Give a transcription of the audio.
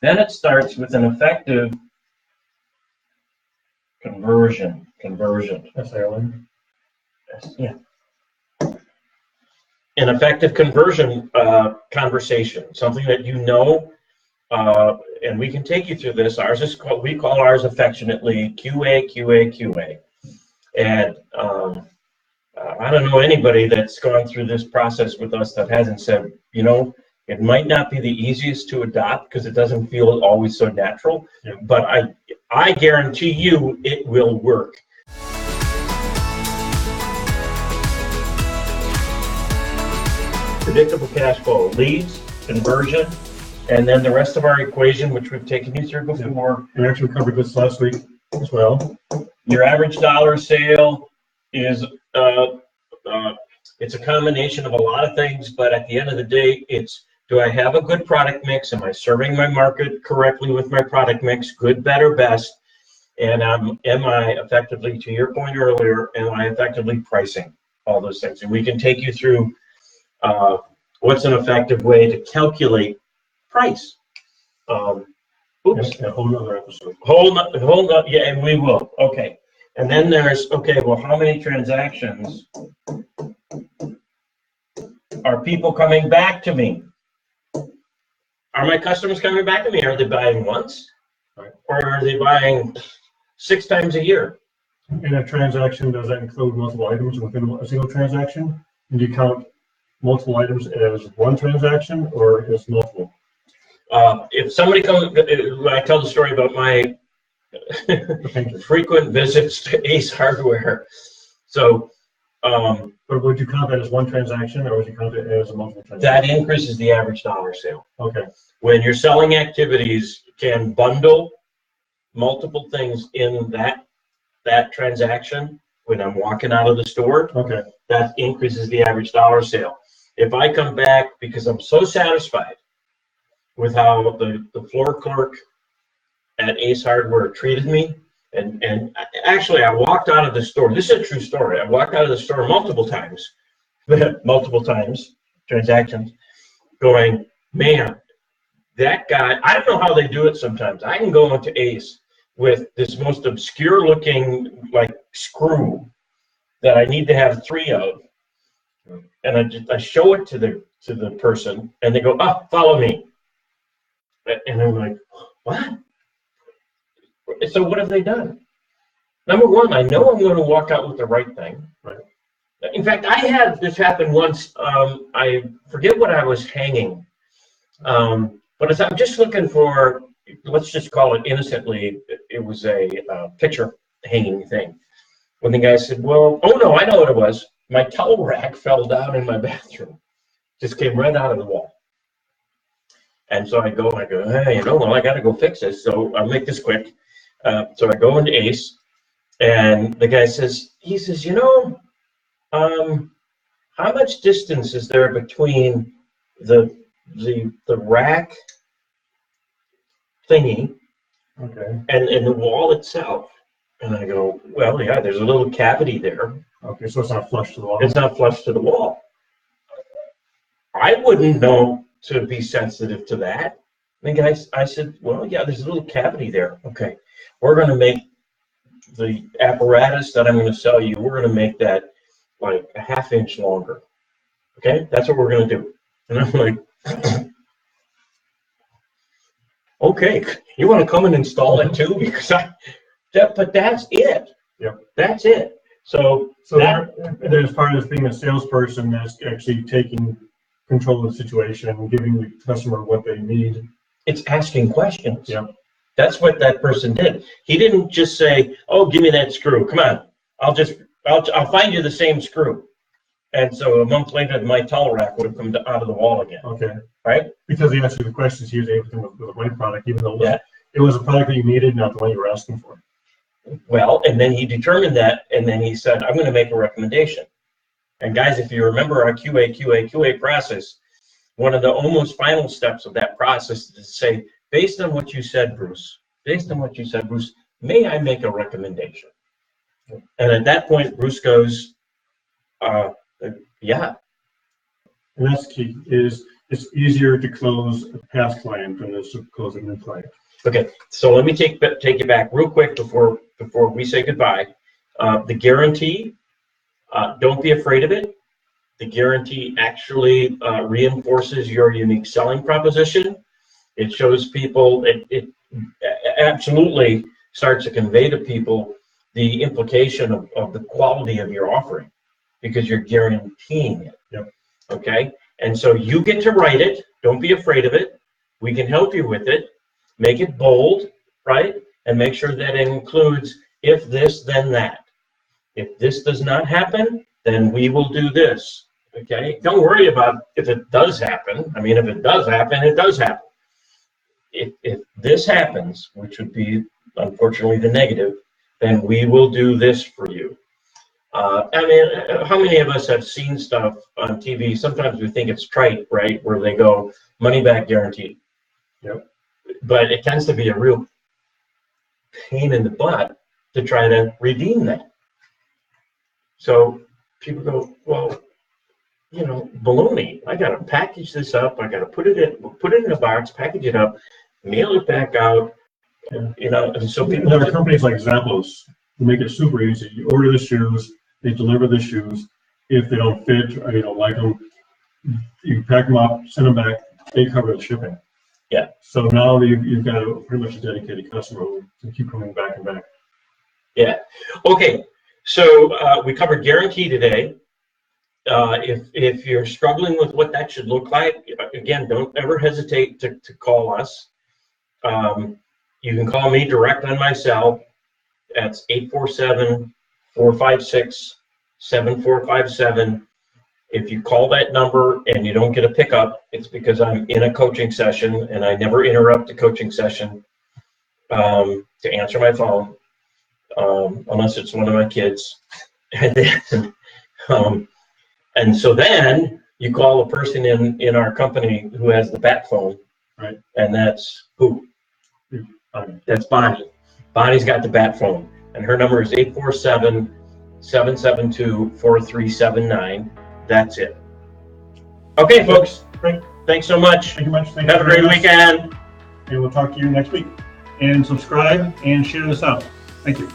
Then it starts with an effective conversion. S-A-L-N. Yeah. An effective conversion conversation, something that you know, and we can take you through this. Ours is called, we call ours affectionately QA, QA, QA. And I don't know anybody that's gone through this process with us that hasn't said, you know, it might not be the easiest to adopt because it doesn't feel always so natural, but I guarantee you it will work. Predictable cash flow, leads, conversion, and then the rest of our equation, which we've taken you through before. We actually covered this last week as well. Your average dollar sale is it's a combination of a lot of things, but at the end of the day, it's, do I have a good product mix? Am I serving my market correctly with my product mix? Good, better, best. And am I effectively, to your point earlier, am I effectively pricing all those things? And we can take you through what's an effective way to calculate price. Oops. A whole other episode. Hold up, yeah, and we will. Okay. And then there's, okay, well, how many transactions are people coming back to me? Are my customers coming back to me? Are they buying once? Right. Or are they buying 6 times a year? In a transaction, does that include multiple items within a single transaction? And do you count multiple items as one transaction or as multiple? If somebody comes, I tell the story about my frequent visits to Ace Hardware. So, but would you count that as one transaction, or would you count it as a multiple transaction? That increases the average dollar sale. Okay. When your selling activities can bundle multiple things in that transaction, when I'm walking out of the store, okay, that increases the average dollar sale. If I come back because I'm so satisfied with how the floor clerk at Ace Hardware treated me, and actually I walked out of the store, this is a true story, I walked out of the store multiple times, transactions, going, man, that guy, I don't know how they do it sometimes. I can go into Ace with this most obscure looking like screw that I need to have 3 of, and I show it to the person, and they go, oh, follow me. And I'm like, what? So what have they done? Number one, I know I'm going to walk out with the right thing. Right. In fact, I had this happen once. I forget what I was hanging, but as I'm just looking for, let's just call it innocently, it was a picture hanging thing. When the guy said, well, oh no, I know what it was. My towel rack fell down in my bathroom. Just came right out of the wall. And so I go, hey, you know, well, I got to go fix this. So I'll make this quick. So I go into Ace, and the guy says, you know, how much distance is there between the rack thingy, okay, and the wall itself? And I go, well, yeah, there's a little cavity there. Okay, so it's not flush to the wall. It's not flush to the wall. I wouldn't know to be sensitive to that. And guys, I said, well, yeah, there's a little cavity there. Okay, we're going to make the apparatus that I'm going to sell you, we're going to make that like a 1/2 inch longer. Okay, that's what we're going to do. And I'm like, okay, you want to come and install it too? Because but that's it. Yep. That's it. So there's part of being a salesperson that's actually taking control of the situation and giving the customer what they need. It's asking questions. Yeah. That's what that person did. He didn't just say, oh, give me that screw. Come on. I'll find you the same screw. And so a month later, my towel rack would have come out of the wall again. Okay. Right? Because he answered the questions, he was able to with the right product, even though it was a product that you needed, not the one you were asking for. Well, and then he determined that, and then he said, I'm going to make a recommendation. And guys, if you remember our QA process, one of the almost final steps of that process is to say, based on what you said, Bruce, may I make a recommendation? And at that point, Bruce goes, yeah. And that's key, is it's easier to close a past client than it is to close a new client. Okay, so let me take you back real quick before we say goodbye. The guarantee, don't be afraid of it. The guarantee actually reinforces your unique selling proposition. It shows people, it absolutely starts to convey to people the implication of the quality of your offering, because you're guaranteeing it. Yep. Okay, and so you get to write it. Don't be afraid of it. We can help you with it. Make it bold, right? And make sure that it includes if this, then that. If this does not happen, then we will do this. Okay? Don't worry about if it does happen. I mean, if it does happen, it does happen. If this happens, which would be unfortunately the negative, then we will do this for you. I mean, how many of us have seen stuff on TV? Sometimes we think it's trite, right? Where they go, money back guaranteed. Yep. But it tends to be a real pain in the butt to try to redeem that. So people go, well, you know, baloney. I got to package this up. I got to put it in a box, package it up, mail it back out. You know, and so people. There are companies like Zappos who make it super easy. You order the shoes, they deliver the shoes. If they don't fit or you don't like them, you pack them up, send them back. They cover the shipping. Yeah. So now you've got a pretty much a dedicated customer who can keep coming back and back. Yeah. Okay. So we covered guarantee today. If you're struggling with what that should look like, again, don't ever hesitate to call us. You can call me direct on my cell. That's 847-456-7457. If you call that number and you don't get a pickup, it's because I'm in a coaching session and I never interrupt the coaching session to answer my phone, unless it's one of my kids. And so then you call a person in our company who has the bat phone, right? And that's who? That's Bonnie. Bonnie's got the bat phone, and her number is 847-772-4379. That's it. Okay, folks. Great. Thanks so much. Thank you much. Have a great weekend. And we'll talk to you next week. And subscribe and share this out. Thank you.